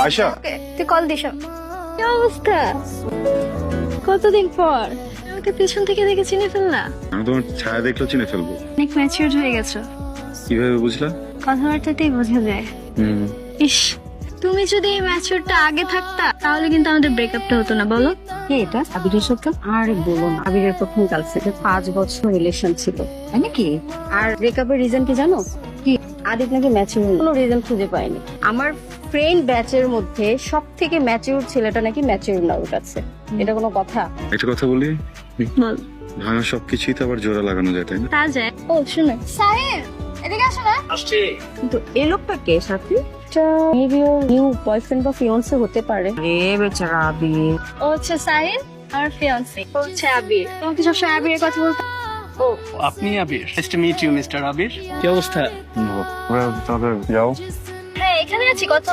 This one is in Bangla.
আয়শা তুই কল দিস। কি অবস্থা? কতদিন পর আমাকে পেছন থেকে দেখে চিনে ফেললা? আমি তোমার ছায়া দেখলেও চিনে ফেলবো। অনেক ম্যাচিউরড হয়ে গেছো। কিভাবে বুঝলা? কথাবার্তাতেই বোঝা যায়। ইস, তুমি যদি এই ম্যাচিউরটা আগে থাকতা তাহলে কিন্তু আমাদের ব্রেকআপটা হতো না, বলো? কে এটা? আবিরের সাথে? আরে বলো না, আবিরের প্রথম গার্লফ্রেন্ড, 5 বছর রিলেশন ছিল, তাই নাকি? আর ব্রেকআপের রিজন কি জানো? কি? আদিত নাকি ম্যাচিউর, কোনো রিজন খুঁজে পায়নি। আমার ফ্রেন্ড ব্যাচের মধ্যে সব থেকে ম্যাচিউর ছেলেটা নাকি ম্যাচিউর না ওর কাছে। এটা কোনো কথা? একটা কথা বলি, বল। ভাঙা সবকিছুই তো আবার জোড়া লাগানো যায়, তাই না? তা যায়। ও শুনে সাহেব, এদিকে আসো না। কিন্তু এই লোকটা কে সাথে? মেবি ওর নিউ বয়ফ্রেন্ড বা ফিয়ান্সে হতে পারে। রে বেচারা আবির। ও হচ্ছে সাহিল, আমার ফিয়ান্সি। ও হচ্ছে আবির। তোমাকে সবসময় আবিরের কথা বলতে। ও আপনি Abir? Nice to meet you mister Abir. কি অবস্থা? তাহলে যাও। হ্যাঁ, এখানে আছি। কত?